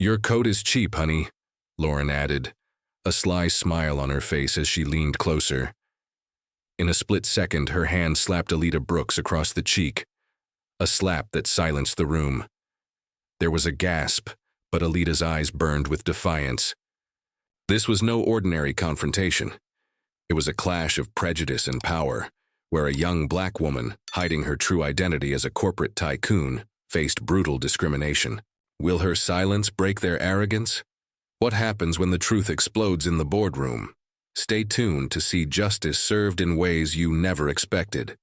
Your coat is cheap, honey, Lauren added, a sly smile on her face as she leaned closer. In a split second, her hand slapped Alita Brooks across the cheek, a slap that silenced the room. There was a gasp, but Alita's eyes burned with defiance. This was no ordinary confrontation. It was a clash of prejudice and power, where a young black woman, hiding her true identity as a corporate tycoon, faced brutal discrimination. Will her silence break their arrogance? What happens when the truth explodes in the boardroom? Stay tuned to see justice served in ways you never expected.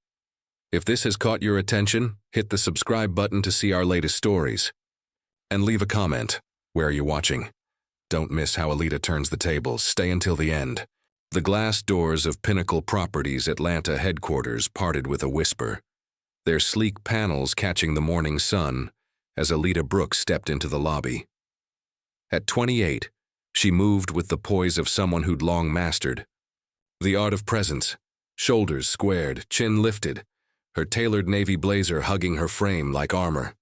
If this has caught your attention, hit the subscribe button to see our latest stories. And leave a comment. Where are you watching? Don't miss how Alita turns the tables. Stay until the end. The glass doors of Pinnacle Properties Atlanta headquarters parted with a whisper, their sleek panels catching the morning sun as Alita Brooks stepped into the lobby. At 28, she moved with the poise of someone who'd long mastered the art of presence, shoulders squared, chin lifted, her tailored navy blazer hugging her frame like armor.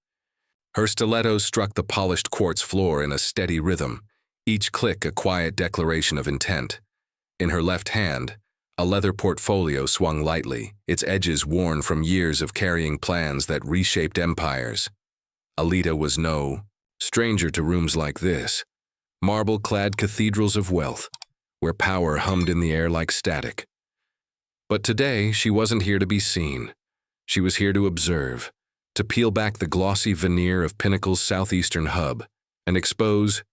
Her stilettos struck the polished quartz floor in a steady rhythm, each click a quiet declaration of intent. In her left hand, a leather portfolio swung lightly, its edges worn from years of carrying plans that reshaped empires. Alita was no stranger to rooms like this, marble-clad cathedrals of wealth, where power hummed in the air like static. But today, she wasn't here to be seen. She was here to observe, to peel back the glossy veneer of Pinnacle's southeastern hub and expose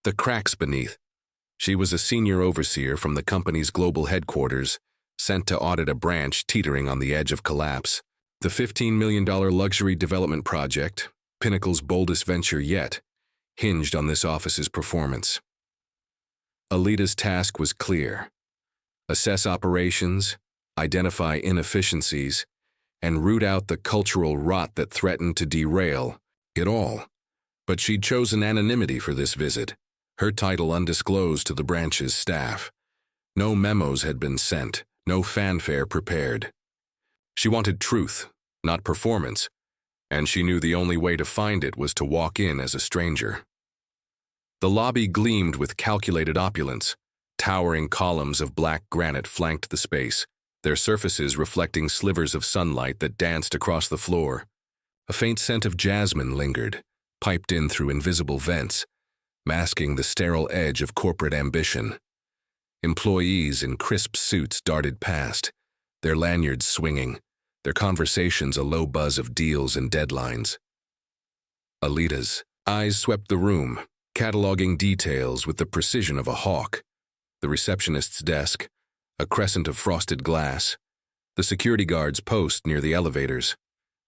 the cracks beneath. She was a senior overseer from the company's global headquarters, sent to audit a branch teetering on the edge of collapse. The $15 million luxury development project, Pinnacle's boldest venture yet, hinged on this office's performance. Alita's task was clear: assess operations, identify inefficiencies, and root out the cultural rot that threatened to derail it all. But she'd chosen anonymity for this visit, her title undisclosed to the branch's staff. No memos had been sent, no fanfare prepared. She wanted truth, not performance, and she knew the only way to find it was to walk in as a stranger. The lobby gleamed with calculated opulence. Towering columns of black granite flanked the space, their surfaces reflecting slivers of sunlight that danced across the floor. A faint scent of jasmine lingered, piped in through invisible vents, masking the sterile edge of corporate ambition. Employees in crisp suits darted past, their lanyards swinging, their conversations a low buzz of deals and deadlines. Alita's eyes swept the room, cataloging details with the precision of a hawk. The receptionist's desk, a crescent of frosted glass, the security guard's post near the elevators,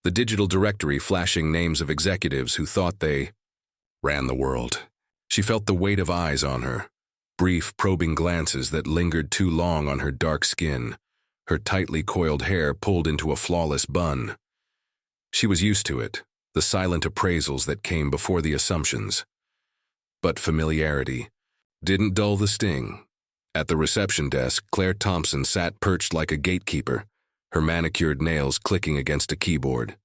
the digital directory flashing names of executives who thought they ran the world. She felt the weight of eyes on her, brief, probing glances that lingered too long on her dark skin, her tightly coiled hair pulled into a flawless bun. She was used to it, the silent appraisals that came before the assumptions. But familiarity didn't dull the sting. At the reception desk, Claire Thompson sat perched like a gatekeeper, her manicured nails clicking against a keyboard.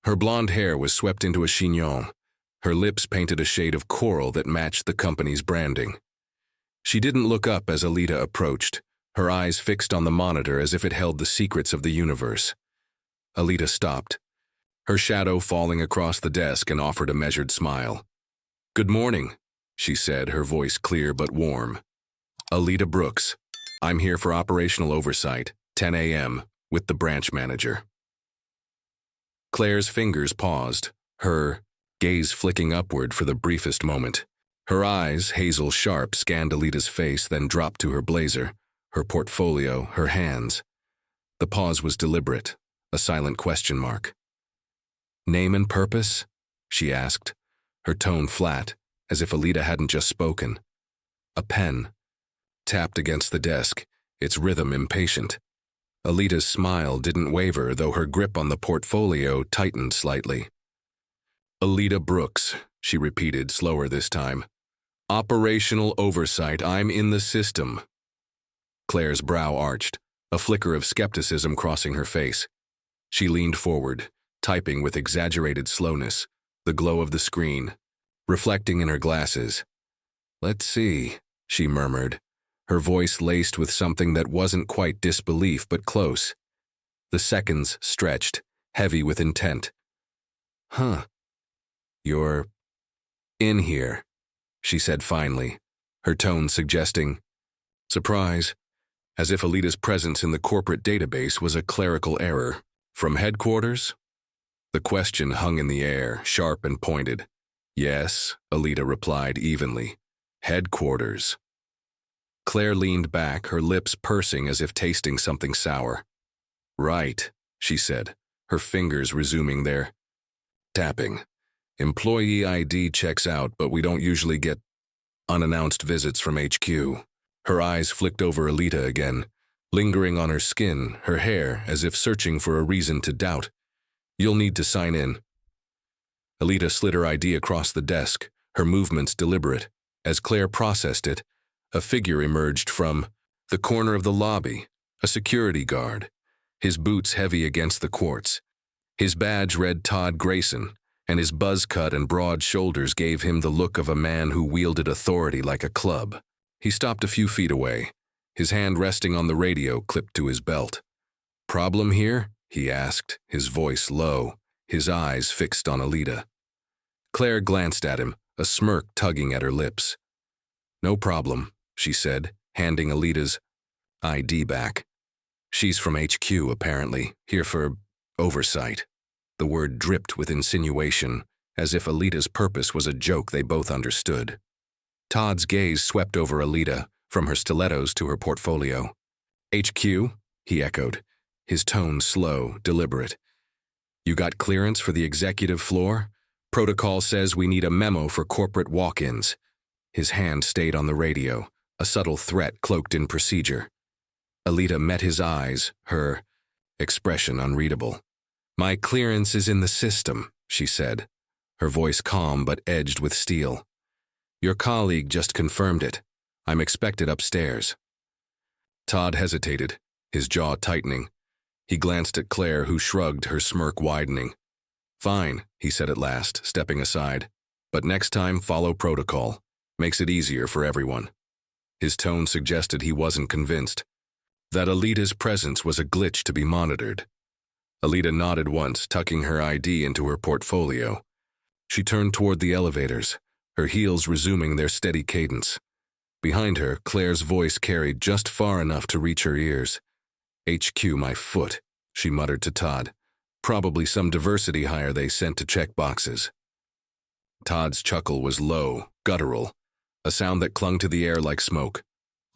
Her blonde hair was swept into a chignon, her lips painted a shade of coral that matched the company's branding. She didn't look up as Alita approached, her eyes fixed on the monitor as if it held the secrets of the universe. Alita stopped, her shadow falling across the desk, and offered a measured smile. "Good morning," she said, her voice clear but warm. "Alita Brooks. I'm here for operational oversight, 10 a.m., with the branch manager." Claire's fingers paused, her gaze flicking upward for the briefest moment. Her eyes, hazel sharp, scanned Alita's face, then dropped to her blazer, her portfolio, her hands. The pause was deliberate, a silent question mark. "Name and purpose?" she asked, her tone flat, as if Alita hadn't just spoken. A pen tapped against the desk, its rhythm impatient. Alita's smile didn't waver, though her grip on the portfolio tightened slightly. "Alita Brooks," she repeated, slower this time. "Operational oversight. I'm in the system." Claire's brow arched, a flicker of skepticism crossing her face. She leaned forward, typing with exaggerated slowness, the glow of the screen reflecting in her glasses. "Let's see," she murmured, her voice laced with something that wasn't quite disbelief but close. The seconds stretched, heavy with intent. "Huh. You're in here," she said finally, her tone suggesting surprise, as if Alita's presence in the corporate database was a clerical error. "From headquarters?" The question hung in the air, sharp and pointed. "Yes," Alita replied evenly. "Headquarters." Claire leaned back, her lips pursing as if tasting something sour. "Right," she said, her fingers resuming their tapping. "Employee ID checks out, but we don't usually get unannounced visits from HQ." Her eyes flicked over Alita again, lingering on her skin, her hair, as if searching for a reason to doubt. "You'll need to sign in." Alita slid her ID across the desk, her movements deliberate. As Claire processed it, a figure emerged from the corner of the lobby, a security guard, his boots heavy against the quartz. His badge read Todd Grayson, and his buzz cut and broad shoulders gave him the look of a man who wielded authority like a club. He stopped a few feet away, his hand resting on the radio clipped to his belt. "Problem here?" he asked, his voice low, his eyes fixed on Alita. Claire glanced at him, a smirk tugging at her lips. "No problem," she said, handing Alita's ID back. "She's from HQ, apparently, here for oversight." The word dripped with insinuation, as if Alita's purpose was a joke they both understood. Todd's gaze swept over Alita, from her stilettos to her portfolio. "HQ?" he echoed, his tone slow, deliberate. "You got clearance for the executive floor? Protocol says we need a memo for corporate walk-ins." His hand stayed on the radio, a subtle threat cloaked in procedure. Alita met his eyes, her expression unreadable. "My clearance is in the system," she said, her voice calm but edged with steel. "Your colleague just confirmed it. I'm expected upstairs." Todd hesitated, his jaw tightening. He glanced at Claire, who shrugged, her smirk widening. "Fine," he said at last, stepping aside. "But next time, follow protocol. Makes it easier for everyone." His tone suggested he wasn't convinced, that Alita's presence was a glitch to be monitored. Alita nodded once, tucking her ID into her portfolio. She turned toward the elevators, her heels resuming their steady cadence. Behind her, Claire's voice carried just far enough to reach her ears. "HQ, my foot," she muttered to Todd. "Probably some diversity hire they sent to check boxes." Todd's chuckle was low, guttural, a sound that clung to the air like smoke.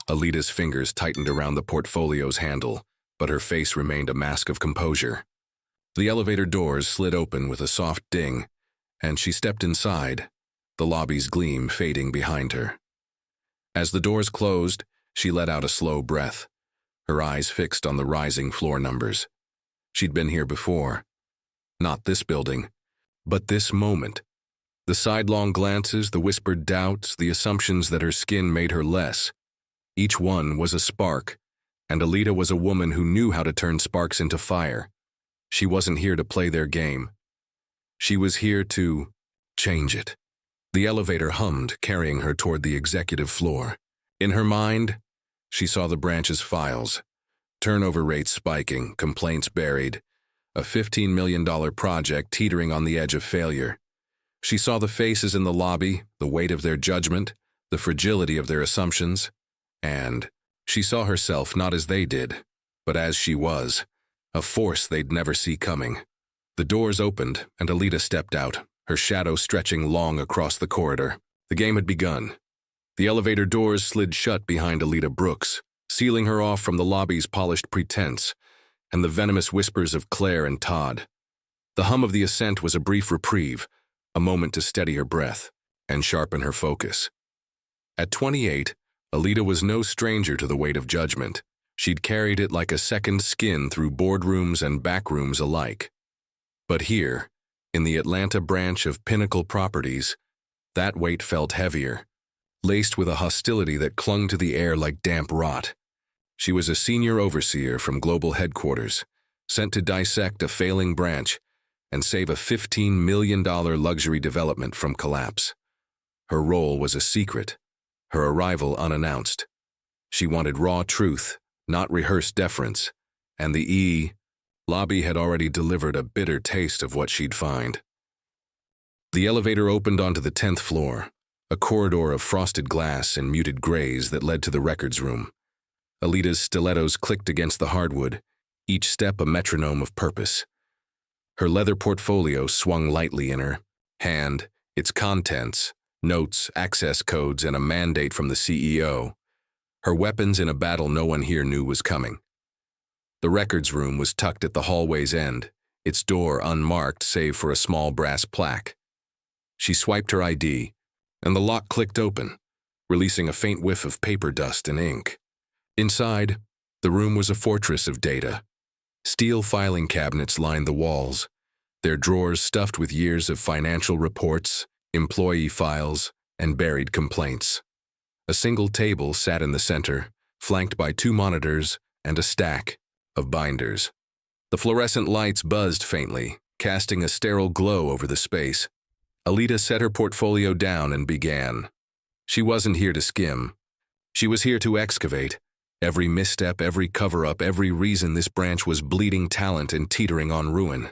Alita's fingers tightened around the portfolio's handle, but her face remained a mask of composure. The elevator doors slid open with a soft ding, and she stepped inside, the lobby's gleam fading behind her. As the doors closed, she let out a slow breath, her eyes fixed on the rising floor numbers. She'd been here before. Not this building, but this moment. The sidelong glances, the whispered doubts, the assumptions that her skin made her less. Each one was a spark, and Alita was a woman who knew how to turn sparks into fire. She wasn't here to play their game. She was here to change it. The elevator hummed, carrying her toward the executive floor. In her mind, she saw the branch's files, turnover rates spiking, complaints buried, a $15 million project teetering on the edge of failure. She saw the faces in the lobby, the weight of their judgment, the fragility of their assumptions, and she saw herself not as they did, but as she was, a force they'd never see coming. The doors opened, and Alita stepped out, her shadow stretching long across the corridor. The game had begun. The elevator doors slid shut behind Alita Brooks, sealing her off from the lobby's polished pretense and the venomous whispers of Claire and Todd. The hum of the ascent was a brief reprieve, a moment to steady her breath and sharpen her focus. At 28, Alita was no stranger to the weight of judgment. She'd carried it like a second skin through boardrooms and backrooms alike. But here, in the Atlanta branch of Pinnacle Properties, that weight felt heavier, laced with a hostility that clung to the air like damp rot. She was a senior overseer from global headquarters, sent to dissect a failing branch and save a $15 million luxury development from collapse. Her role was a secret, her arrival unannounced. She wanted raw truth, not rehearsed deference, and the lobby had already delivered a bitter taste of what she'd find. The elevator opened onto the 10th floor, a corridor of frosted glass and muted grays that led to the records room. Alita's stilettos clicked against the hardwood, each step a metronome of purpose. Her leather portfolio swung lightly in her hand, its contents, notes, access codes, and a mandate from the CEO. Her weapons in a battle no one here knew was coming. The records room was tucked at the hallway's end, its door unmarked save for a small brass plaque. She swiped her ID, and the lock clicked open, releasing a faint whiff of paper dust and ink. Inside, the room was a fortress of data. Steel filing cabinets lined the walls, their drawers stuffed with years of financial reports, employee files, and buried complaints. A single table sat in the center, flanked by 2 monitors and a stack of binders. The fluorescent lights buzzed faintly, casting a sterile glow over the space. Alita set her portfolio down and began. She wasn't here to skim. She was here to excavate. Every misstep, every cover-up, every reason this branch was bleeding talent and teetering on ruin.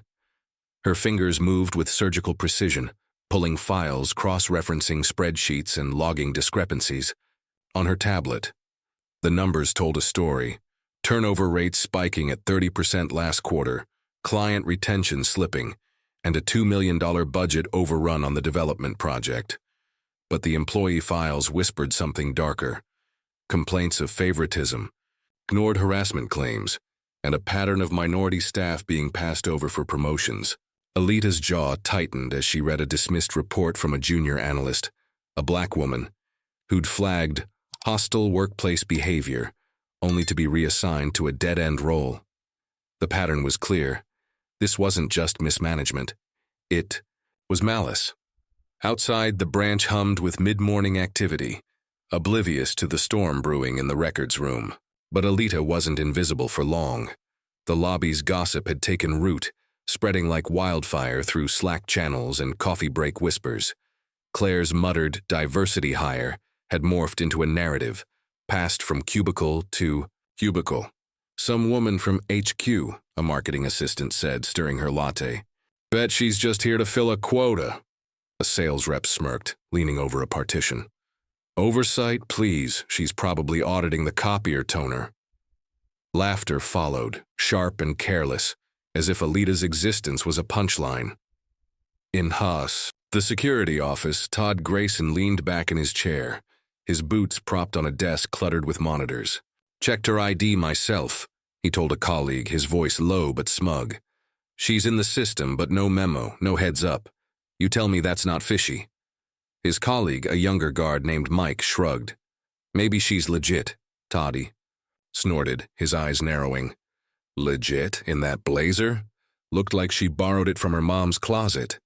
Her fingers moved with surgical precision, pulling files, cross-referencing spreadsheets and logging discrepancies. On her tablet, the numbers told a story. Turnover rates spiking at 30% last quarter, client retention slipping, and a $2 million budget overrun on the development project. But the employee files whispered something darker. Complaints of favoritism, ignored harassment claims, and a pattern of minority staff being passed over for promotions. Alita's jaw tightened as she read a dismissed report from a junior analyst, a black woman, who'd flagged hostile workplace behavior, only to be reassigned to a dead-end role. The pattern was clear. This wasn't just mismanagement. It was malice. Outside, the branch hummed with mid-morning activity, oblivious to the storm brewing in the records room. But Alita wasn't invisible for long. The lobby's gossip had taken root, spreading like wildfire through Slack channels and coffee break whispers. Claire's muttered diversity hire had morphed into a narrative, passed from cubicle to cubicle. Some woman from HQ, a marketing assistant said, stirring her latte. Bet she's just here to fill a quota. A sales rep smirked, leaning over a partition. Oversight, please. She's probably auditing the copier toner. Laughter followed, sharp and careless, as if Alita's existence was a punchline. In the security office, Todd Grayson leaned back in his chair, his boots propped on a desk cluttered with monitors. Checked her ID myself, he told a colleague, his voice low but smug. She's in the system, but no memo, no heads up. You tell me that's not fishy. His colleague, a younger guard named Mike, shrugged. Maybe she's legit, Toddy snorted, his eyes narrowing. Legit in that blazer? Looked like she borrowed it from her mom's closet.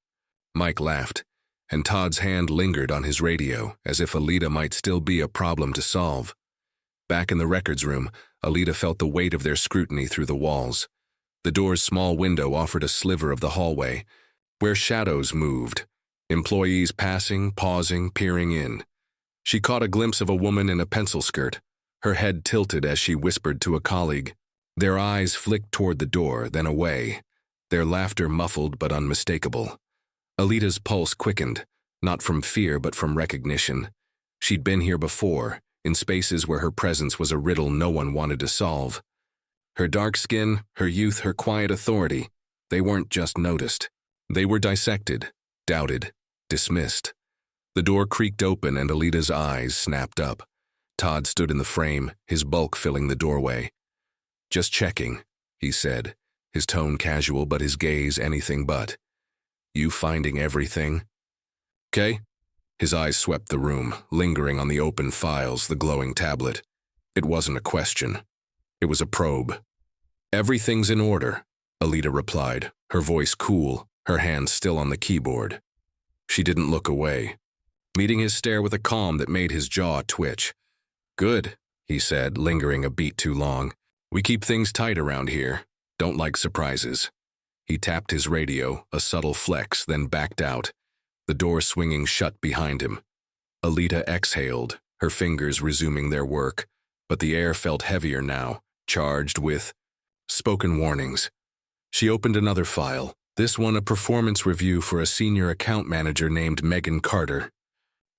Mike laughed, and Todd's hand lingered on his radio, as if Alita might still be a problem to solve. Back in the records room, Alita felt the weight of their scrutiny through the walls. The door's small window offered a sliver of the hallway, where shadows moved, employees passing, pausing, peering in. She caught a glimpse of a woman in a pencil skirt, her head tilted as she whispered to a colleague. Their eyes flicked toward the door, then away, their laughter muffled but unmistakable. Alita's pulse quickened, not from fear but from recognition. She'd been here before, in spaces where her presence was a riddle no one wanted to solve. Her dark skin, her youth, her quiet authority, they weren't just noticed. They were dissected, doubted, dismissed. The door creaked open and Alita's eyes snapped up. Todd stood in the frame, his bulk filling the doorway. Just checking, he said, his tone casual but his gaze anything but. You finding everything? 'Kay? His eyes swept the room, lingering on the open files, the glowing tablet. It wasn't a question. It was a probe. Everything's in order, Alita replied, her voice cool, her hands still on the keyboard. She didn't look away, meeting his stare with a calm that made his jaw twitch. Good, he said, lingering a beat too long. We keep things tight around here. Don't like surprises. He tapped his radio, a subtle flex, then backed out, the door swinging shut behind him. Alita exhaled, her fingers resuming their work, but the air felt heavier now, charged with spoken warnings. She opened another file, this one a performance review for a senior account manager named Megan Carter.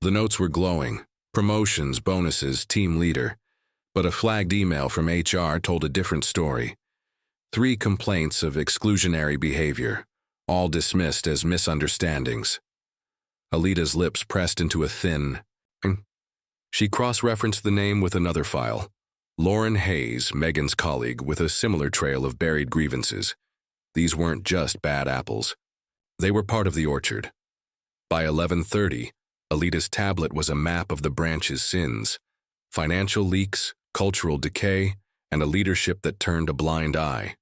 The notes were glowing, promotions, bonuses, team leader, but a flagged email from HR told a different story. 3 complaints of exclusionary behavior, all dismissed as misunderstandings. Alita's lips pressed into a thin. She cross-referenced the name with another file. Lauren Hayes, Megan's colleague, with a similar trail of buried grievances. These weren't just bad apples. They were part of the orchard. By 11:30, Alita's tablet was a map of the branch's sins. Financial leaks, cultural decay, and a leadership that turned a blind eye.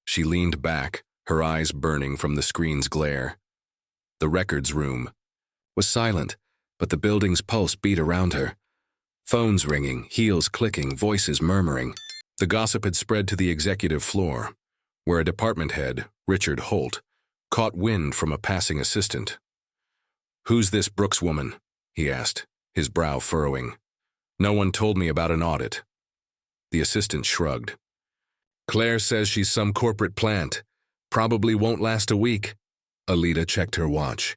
She leaned back, her eyes burning from the screen's glare. The records room was silent, but the building's pulse beat around her. Phones ringing, heels clicking, voices murmuring. The gossip had spread to the executive floor, where a department head, Richard Holt, caught wind from a passing assistant. "Who's this Brooks woman?" he asked, his brow furrowing. "No one told me about an audit." The assistant shrugged. "Claire says she's some corporate plant. Probably won't last a week." Alita checked her watch.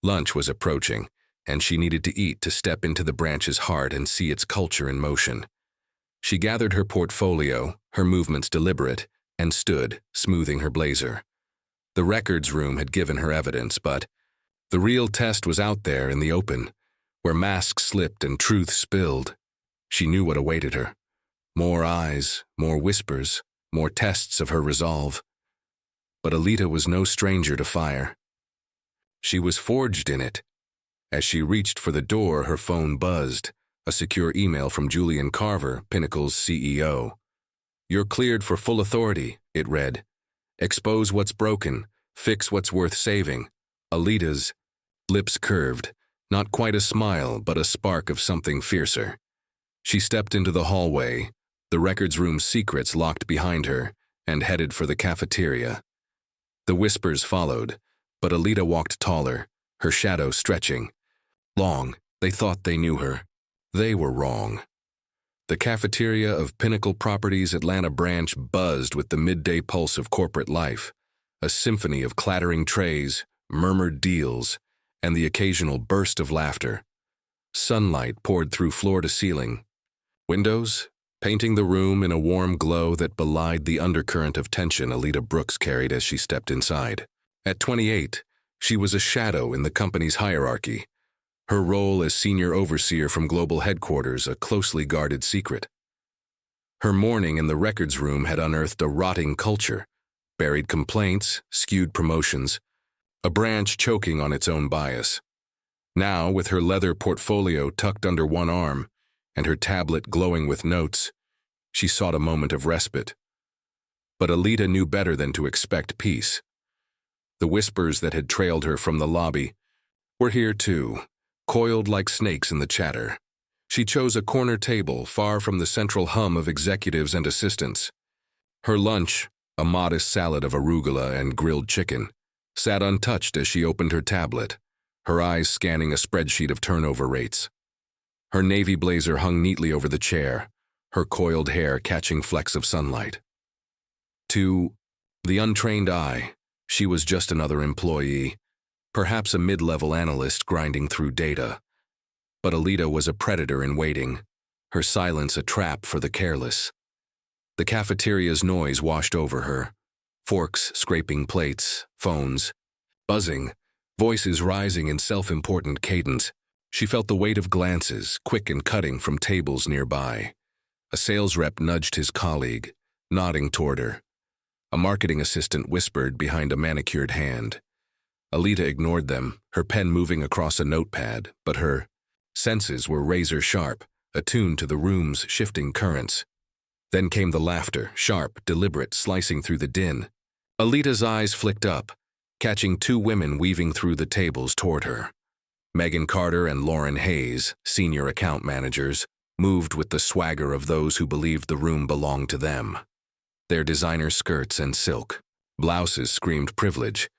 Lunch was approaching, and she needed to eat to step into the branch's heart and see its culture in motion. She gathered her portfolio, her movements deliberate, and stood, smoothing her blazer. The records room had given her evidence, but the real test was out there in the open, where masks slipped and truth spilled. She knew what awaited her. More eyes, more whispers, more tests of her resolve. But Alita was no stranger to fire. She was forged in it. As she reached for the door, her phone buzzed, a secure email from Julian Carver, Pinnacle's CEO. "You're cleared for full authority," it read. "Expose what's broken, fix what's worth saving." Alita's lips curved, not quite a smile, but a spark of something fiercer. She stepped into the hallway, the records room's secrets locked behind her, and headed for the cafeteria. The whispers followed, but Alita walked taller, her shadow stretching. Long, they thought they knew her. They were wrong. The cafeteria of Pinnacle Properties' Atlanta branch buzzed with the midday pulse of corporate life, a symphony of clattering trays, murmured deals, and the occasional burst of laughter. Sunlight poured through floor to ceiling. Windows, painting the room in a warm glow that belied the undercurrent of tension Alita Brooks carried as she stepped inside. At 28, she was a shadow in the company's hierarchy, her role as senior overseer from global headquarters a closely guarded secret. Her morning in the records room had unearthed a rotting culture, buried complaints, skewed promotions, a branch choking on its own bias. Now, with her leather portfolio tucked under one arm and her tablet glowing with notes, she sought a moment of respite. But Alita knew better than to expect peace. The whispers that had trailed her from the lobby were here too, coiled like snakes in the chatter. She chose a corner table far from the central hum of executives and assistants. Her lunch, a modest salad of arugula and grilled chicken, sat untouched as she opened her tablet, her eyes scanning a spreadsheet of turnover rates. Her navy blazer hung neatly over the chair, her coiled hair catching flecks of sunlight. To the untrained eye, she was just another employee, perhaps a mid-level analyst grinding through data. But Alita was a predator in waiting, her silence a trap for the careless. The cafeteria's noise washed over her, forks scraping plates, phones buzzing, voices rising in self-important cadence. She felt the weight of glances, quick and cutting from tables nearby. A sales rep nudged his colleague, nodding toward her. A marketing assistant whispered behind a manicured hand. Alita ignored them, her pen moving across a notepad, but her senses were razor-sharp, attuned to the room's shifting currents. Then came the laughter, sharp, deliberate, slicing through the din. Alita's eyes flicked up, catching 2 women weaving through the tables toward her. Megan Carter and Lauren Hayes, senior account managers, moved with the swagger of those who believed the room belonged to them. Their designer skirts and silk blouses screamed privilege,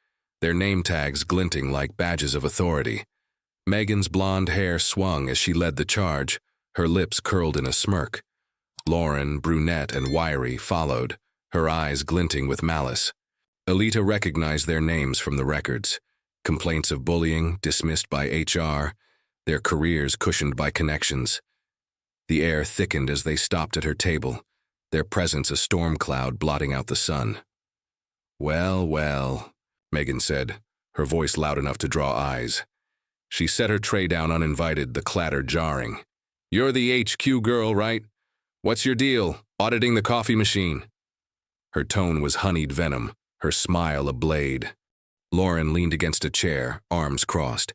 their name tags glinting like badges of authority. Megan's blonde hair swung as she led the charge, her lips curled in a smirk. Lauren, brunette and wiry, followed, her eyes glinting with malice. Alita recognized their names from the records. Complaints of bullying, dismissed by HR, their careers cushioned by connections. The air thickened as they stopped at her table, their presence a storm cloud blotting out the sun. "Well, well," Megan said, her voice loud enough to draw eyes. She set her tray down uninvited, the clatter jarring. "You're the HQ girl, right? What's your deal, auditing the coffee machine?" Her tone was honeyed venom, her smile a blade. Lauren leaned against a chair, arms crossed.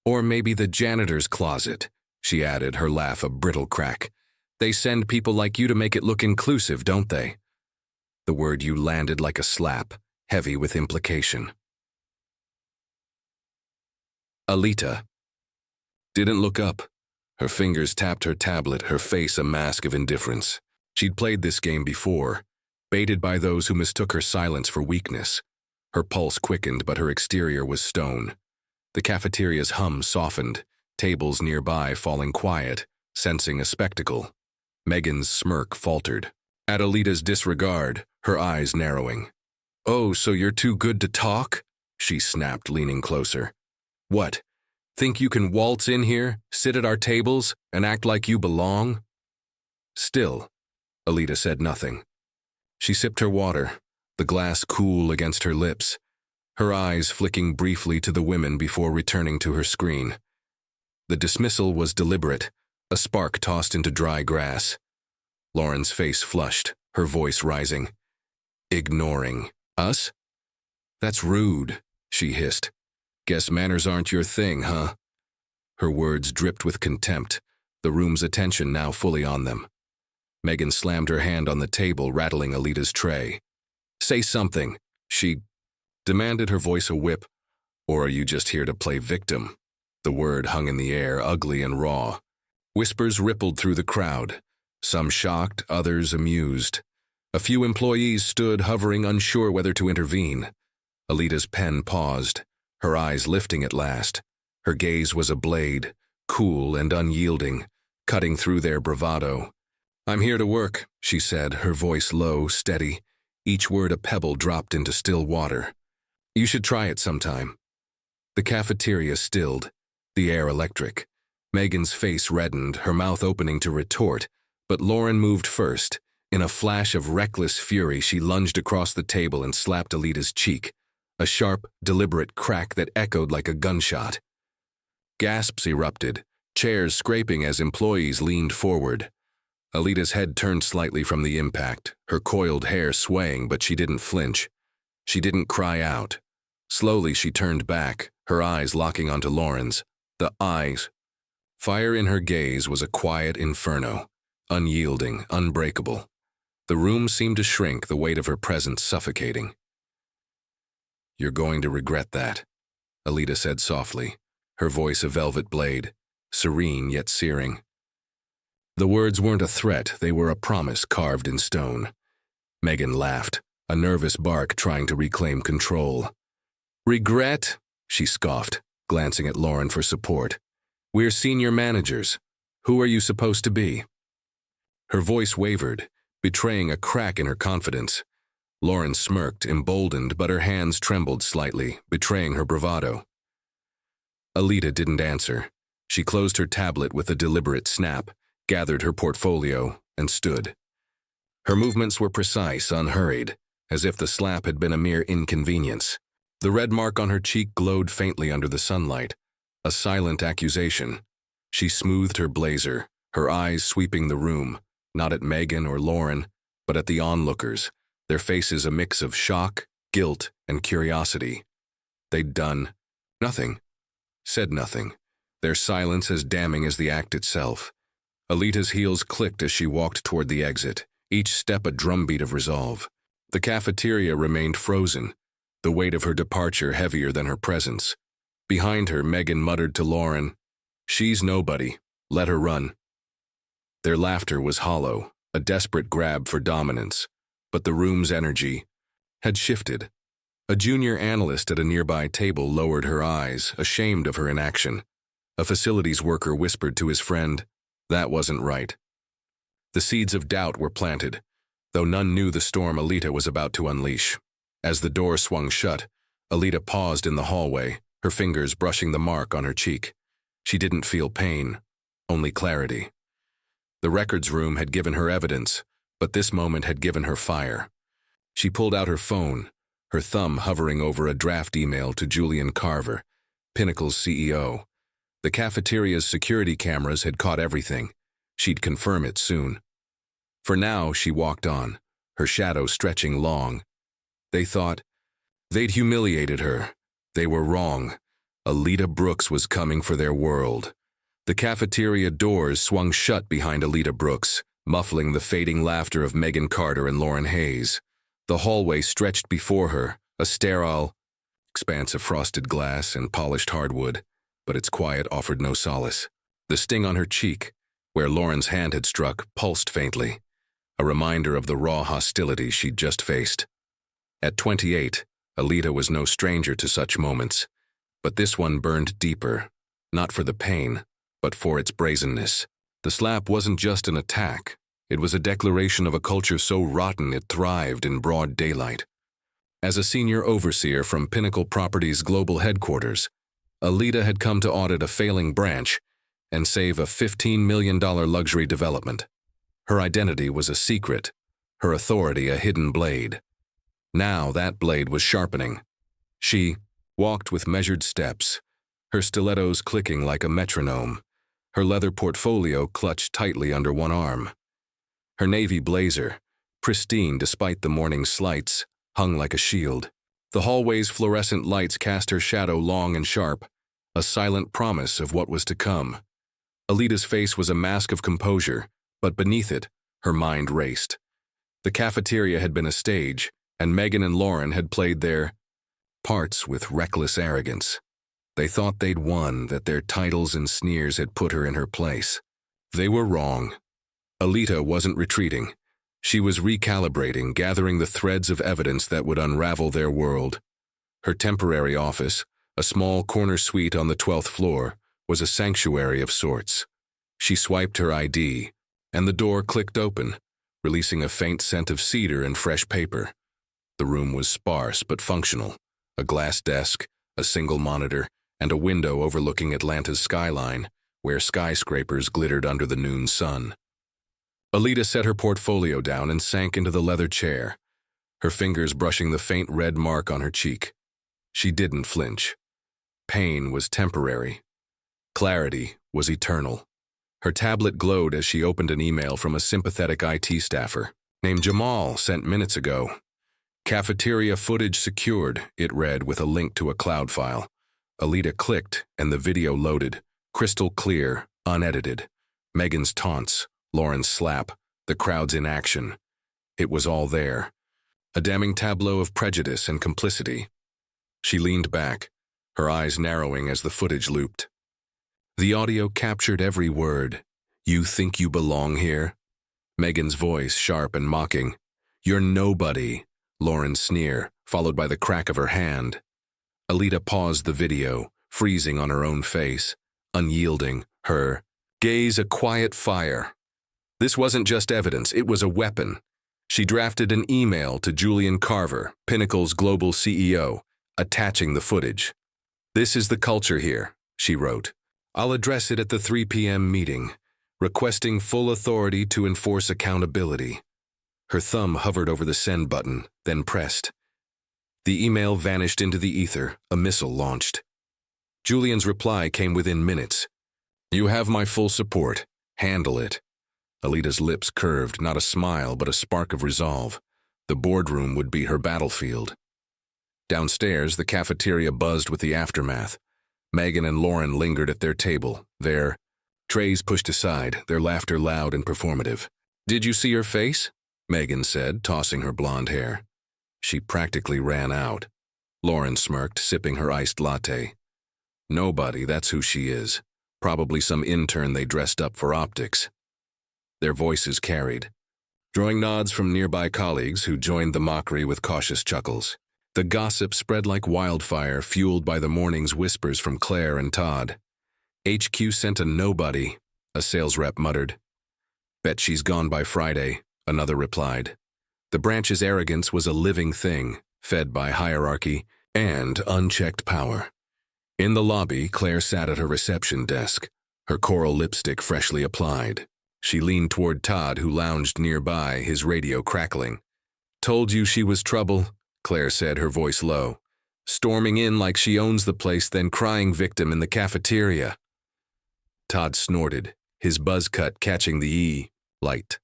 "Or maybe the janitor's closet," she added, her laugh a brittle crack. "They send people like you to make it look inclusive, don't they?" The word "you" landed like a slap, heavy with implication. Alita didn't look up. Her fingers tapped her tablet, her face a mask of indifference. She'd played this game before, baited by those who mistook her silence for weakness. Her pulse quickened, but her exterior was stone. The cafeteria's hum softened, tables nearby falling quiet, sensing a spectacle. Megan's smirk faltered. At Alita's disregard, her eyes narrowing. "Oh, so you're too good to talk?" she snapped, leaning closer. "What? Think you can waltz in here, sit at our tables, and act like you belong?" Still, Alita said nothing. She sipped her water, the glass cool against her lips, her eyes flicking briefly to the women before returning to her screen. The dismissal was deliberate, a spark tossed into dry grass. Lauren's face flushed, her voice rising. "Ignoring us? That's rude," she hissed. "Guess manners aren't your thing, huh?" Her words dripped with contempt, the room's attention now fully on them. Megan slammed her hand on the table, rattling Alita's tray. "Say something," she demanded, her voice a whip. "Or are you just here to play victim?" The word hung in the air, ugly and raw. Whispers rippled through the crowd, some shocked, others amused. A few employees stood, hovering, unsure whether to intervene. Alita's pen paused, her eyes lifting at last. Her gaze was a blade, cool and unyielding, cutting through their bravado. "I'm here to work," she said, her voice low, steady, each word a pebble dropped into still water. "You should try it sometime." The cafeteria stilled, the air electric. Megan's face reddened, her mouth opening to retort, but Lauren moved first. In a flash of reckless fury, she lunged across the table and slapped Alita's cheek, a sharp, deliberate crack that echoed like a gunshot. Gasps erupted, chairs scraping as employees leaned forward. Alita's head turned slightly from the impact, her coiled hair swaying, but she didn't flinch. She didn't cry out. Slowly she turned back, her eyes locking onto Lauren's. The eyes. Fire in her gaze was a quiet inferno, unyielding, unbreakable. The room seemed to shrink, the weight of her presence suffocating. "You're going to regret that," Alita said softly, her voice a velvet blade, serene yet searing. The words weren't a threat, they were a promise carved in stone. Megan laughed, a nervous bark trying to reclaim control. "Regret?" she scoffed, glancing at Lauren for support. "We're senior managers. Who are you supposed to be?" Her voice wavered, betraying a crack in her confidence. Lauren smirked, emboldened, but her hands trembled slightly, betraying her bravado. Alita didn't answer. She closed her tablet with a deliberate snap, gathered her portfolio, and stood. Her movements were precise, unhurried, as if the slap had been a mere inconvenience. The red mark on her cheek glowed faintly under the sunlight, a silent accusation. She smoothed her blazer, her eyes sweeping the room, not at Megan or Lauren, but at the onlookers, their faces a mix of shock, guilt, and curiosity. They'd done nothing, said nothing, their silence as damning as the act itself. Alita's heels clicked as she walked toward the exit, each step a drumbeat of resolve. The cafeteria remained frozen, the weight of her departure heavier than her presence. Behind her, Megan muttered to Lauren, "She's nobody. Let her run." Their laughter was hollow, a desperate grab for dominance, but the room's energy had shifted. A junior analyst at a nearby table lowered her eyes, ashamed of her inaction. A facilities worker whispered to his friend, "That wasn't right." The seeds of doubt were planted, though none knew the storm Alita was about to unleash. As the door swung shut, Alita paused in the hallway, her fingers brushing the mark on her cheek. She didn't feel pain, only clarity. The records room had given her evidence, but this moment had given her fire. She pulled out her phone, her thumb hovering over a draft email to Julian Carver, Pinnacle's CEO. The cafeteria's security cameras had caught everything. She'd confirm it soon. For now, she walked on, her shadow stretching long. They thought they'd humiliated her. They were wrong. Alita Brooks was coming for their world. The cafeteria doors swung shut behind Alita Brooks, muffling the fading laughter of Megan Carter and Lauren Hayes. The hallway stretched before her, a sterile expanse of frosted glass and polished hardwood, but its quiet offered no solace. The sting on her cheek, where Lauren's hand had struck, pulsed faintly, a reminder of the raw hostility she'd just faced. At 28, Alita was no stranger to such moments, but this one burned deeper, not for the pain, but for its brazenness. The slap wasn't just an attack. It was a declaration of a culture so rotten it thrived in broad daylight. As a senior overseer from Pinnacle Properties' global headquarters, Alita had come to audit a failing branch and save a $15 million luxury development. Her identity was a secret, her authority a hidden blade. Now that blade was sharpening. She walked with measured steps, her stilettos clicking like a metronome, her leather portfolio clutched tightly under one arm. Her navy blazer, pristine despite the morning's slights, hung like a shield. The hallway's fluorescent lights cast her shadow long and sharp, a silent promise of what was to come. Alita's face was a mask of composure, but beneath it, her mind raced. The cafeteria had been a stage, and Megan and Lauren had played their parts with reckless arrogance. They thought they'd won, that their titles and sneers had put her in her place. They were wrong. Alita wasn't retreating. She was recalibrating, gathering the threads of evidence that would unravel their world. Her temporary office, a small corner suite on the 12th floor, was a sanctuary of sorts. She swiped her ID, and the door clicked open, releasing a faint scent of cedar and fresh paper. The room was sparse but functional. A glass desk, a single monitor, and a window overlooking Atlanta's skyline, where skyscrapers glittered under the noon sun. Alita set her portfolio down and sank into the leather chair, her fingers brushing the faint red mark on her cheek. She didn't flinch. Pain was temporary. Clarity was eternal. Her tablet glowed as she opened an email from a sympathetic IT staffer named Jamal sent minutes ago. "Cafeteria footage secured," it read with a link to a cloud file. Alita clicked, and the video loaded, crystal clear, unedited. Megan's taunts, Lauren's slap, the crowd's inaction. It was all there. A damning tableau of prejudice and complicity. She leaned back, her eyes narrowing as the footage looped. The audio captured every word. "You think you belong here?" Megan's voice, sharp and mocking. "You're nobody." Lauren's sneer, followed by the crack of her hand. Alita paused the video, freezing on her own face, unyielding, her gaze a quiet fire. This wasn't just evidence, it was a weapon. She drafted an email to Julian Carver, Pinnacle's global CEO, attaching the footage. "This is the culture here," she wrote. "I'll address it at the 3 p.m. meeting, requesting full authority to enforce accountability." Her thumb hovered over the send button, then pressed. The email vanished into the ether, a missile launched. Julian's reply came within minutes. "You have my full support. Handle it." Alita's lips curved, not a smile but a spark of resolve. The boardroom would be her battlefield. Downstairs, the cafeteria buzzed with the aftermath. Megan and Lauren lingered at their table, their trays pushed aside, their laughter loud and performative. "Did you see her face?" Megan said, tossing her blonde hair. She practically ran out. Lauren smirked, sipping her iced latte. "Nobody, that's who she is. Probably some intern they dressed up for optics." Their voices carried, drawing nods from nearby colleagues who joined the mockery with cautious chuckles. The gossip spread like wildfire, fueled by the morning's whispers from Claire and Todd. HQ sent a nobody, a sales rep muttered. Bet she's gone by Friday, another replied. The branch's arrogance was a living thing, fed by hierarchy and unchecked power. In the lobby, Claire sat at her reception desk, her coral lipstick freshly applied. She leaned toward Todd, who lounged nearby, his radio crackling. Told you she was trouble, Claire said, her voice low. Storming in like she owns the place, then crying victim in the cafeteria. Todd snorted, his buzz cut catching the E light.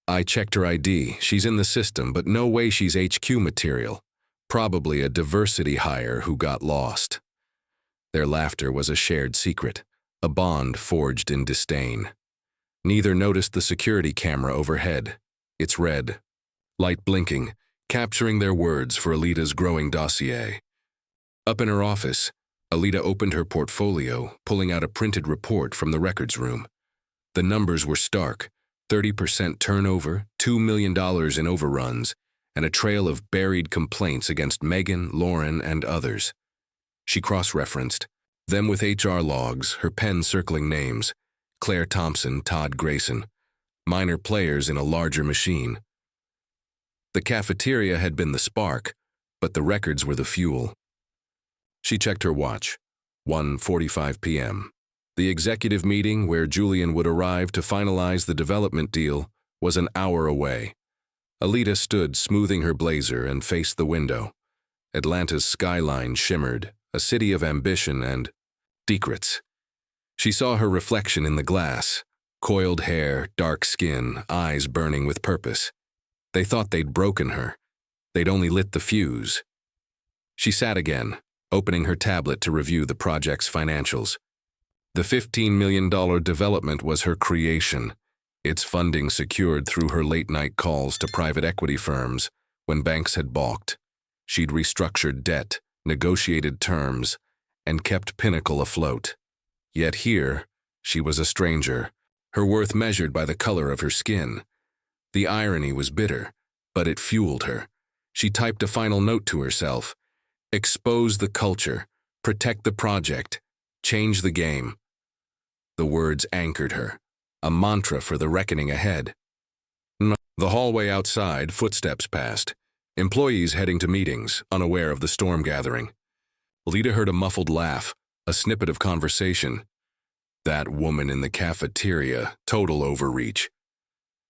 I checked her ID. She's in the system, but no way she's HQ material. Probably a diversity hire who got lost. Their laughter was a shared secret, a bond forged in disdain. Neither noticed the security camera overhead. Its red, light blinking, capturing their words for Alita's growing dossier. Up in her office, Alita opened her portfolio, pulling out a printed report from the records room. The numbers were stark: 30% turnover, $2 million in overruns, and a trail of buried complaints against Megan, Lauren, and others. She cross-referenced them with HR logs, her pen circling names: Claire Thompson, Todd Grayson, minor players in a larger machine. The cafeteria had been the spark, but the records were the fuel. She checked her watch. 1:45 p.m. The executive meeting, where Julian would arrive to finalize the development deal, was an hour away. Alita stood smoothing her blazer and faced the window. Atlanta's skyline shimmered, a city of ambition and secrets. She saw her reflection in the glass: coiled hair, dark skin, eyes burning with purpose. They thought they'd broken her. They'd only lit the fuse. She sat again, opening her tablet to review the project's financials. The $15 million development was her creation, its funding secured through her late-night calls to private equity firms when banks had balked. She'd restructured debt, negotiated terms, and kept Pinnacle afloat. Yet here, she was a stranger, her worth measured by the color of her skin. The irony was bitter, but it fueled her. She typed a final note to herself: expose the culture, protect the project, change the game. The words anchored her, a mantra for the reckoning ahead. The hallway outside, footsteps passed, employees heading to meetings, unaware of the storm gathering. Alita heard a muffled laugh, a snippet of conversation. That woman in the cafeteria, total overreach.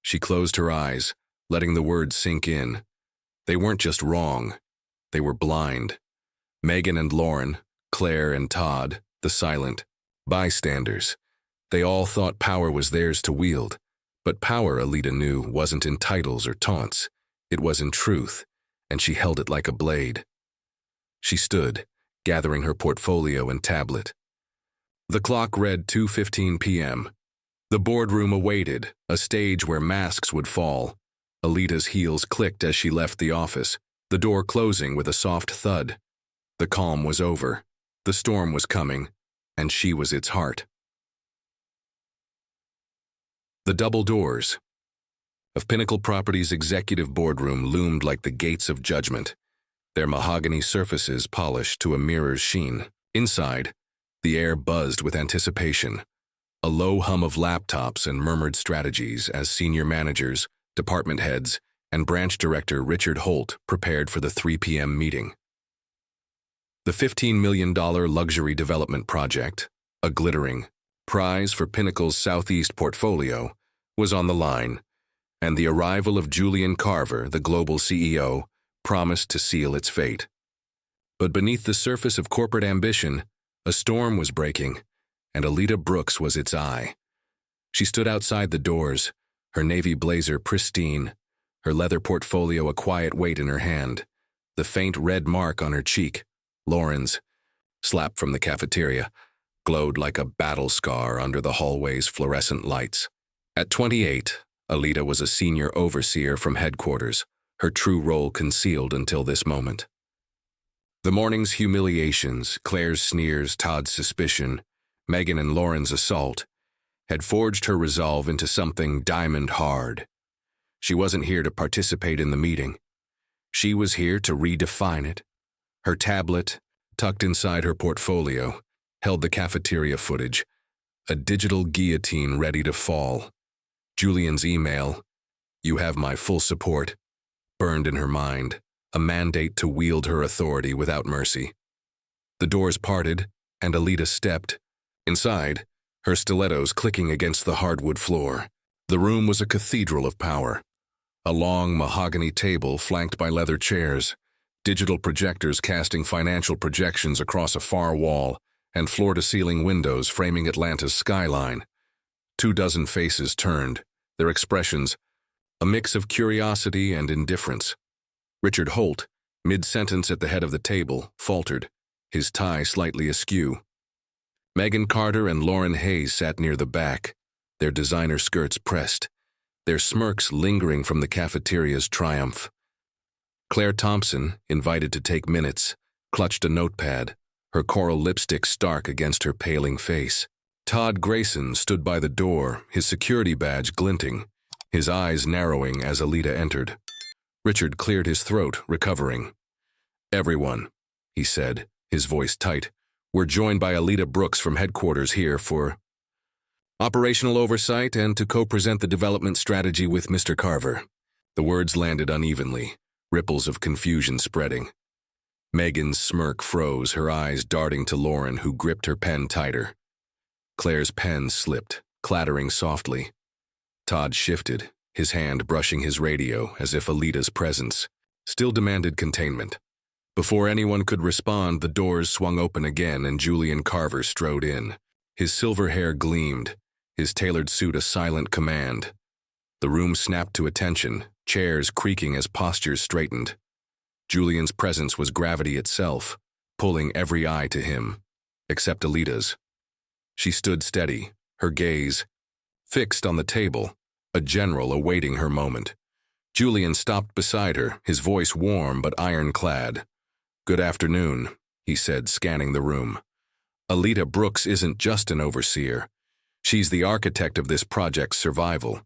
She closed her eyes, letting the words sink in. They weren't just wrong, they were blind. Megan and Lauren, Claire and Todd, the silent bystanders. They all thought power was theirs to wield, but power, Alita knew, wasn't in titles or taunts. It was in truth, and she held it like a blade. She stood, gathering her portfolio and tablet. The clock read 2:15 p.m. The boardroom awaited, a stage where masks would fall. Alita's heels clicked as she left the office, the door closing with a soft thud. The calm was over. The storm was coming, and she was its heart. The double doors of Pinnacle Properties' executive boardroom loomed like the gates of judgment, their mahogany surfaces polished to a mirror's sheen. Inside, the air buzzed with anticipation, a low hum of laptops and murmured strategies as senior managers, department heads, and branch director Richard Holt prepared for the 3 p.m. meeting. The $15 million luxury development project, a glittering prize for Pinnacle's Southeast portfolio, was on the line, and the arrival of Julian Carver, the global CEO, promised to seal its fate. But beneath the surface of corporate ambition, a storm was breaking, and Alita Brooks was its eye. She stood outside the doors, her navy blazer pristine, her leather portfolio a quiet weight in her hand, the faint red mark on her cheek, Lauren's, slap from the cafeteria, glowed like a battle scar under the hallway's fluorescent lights. At 28, Alita was a senior overseer from headquarters, her true role concealed until this moment. The morning's humiliations, Claire's sneers, Todd's suspicion, Megan and Lauren's assault, had forged her resolve into something diamond hard. She wasn't here to participate in the meeting. She was here to redefine it. Her tablet, tucked inside her portfolio, held the cafeteria footage, a digital guillotine ready to fall. Julian's email, "You have my full support," burned in her mind, a mandate to wield her authority without mercy. The doors parted, and Alita stepped. Inside, her stilettos clicking against the hardwood floor. The room was a cathedral of power. A long mahogany table flanked by leather chairs, digital projectors casting financial projections across a far wall, and floor-to-ceiling windows framing Atlanta's skyline. 24 faces turned, their expressions a mix of curiosity and indifference. Richard Holt, mid-sentence at the head of the table, faltered, his tie slightly askew. Megan Carter and Lauren Hayes sat near the back, their designer skirts pressed, their smirks lingering from the cafeteria's triumph. Claire Thompson, invited to take minutes, clutched a notepad, her coral lipstick stark against her paling face. Todd Grayson stood by the door, his security badge glinting, his eyes narrowing as Alita entered. Richard cleared his throat, recovering. "Everyone," he said, his voice tight. "We're joined by Alita Brooks from headquarters here for operational oversight and to co-present the development strategy with Mr. Carver." The words landed unevenly, ripples of confusion spreading. Megan's smirk froze, her eyes darting to Lauren, who gripped her pen tighter. Claire's pen slipped, clattering softly. Todd shifted, his hand brushing his radio as if Alita's presence still demanded containment. Before anyone could respond, the doors swung open again and Julian Carver strode in. His silver hair gleamed, his tailored suit a silent command. The room snapped to attention, chairs creaking as postures straightened. Julian's presence was gravity itself, pulling every eye to him, except Alita's. She stood steady, her gaze fixed on the table, a general awaiting her moment. Julian stopped beside her, his voice warm but ironclad. "Good afternoon," he said, scanning the room. "Alita Brooks isn't just an overseer. She's the architect of this project's survival.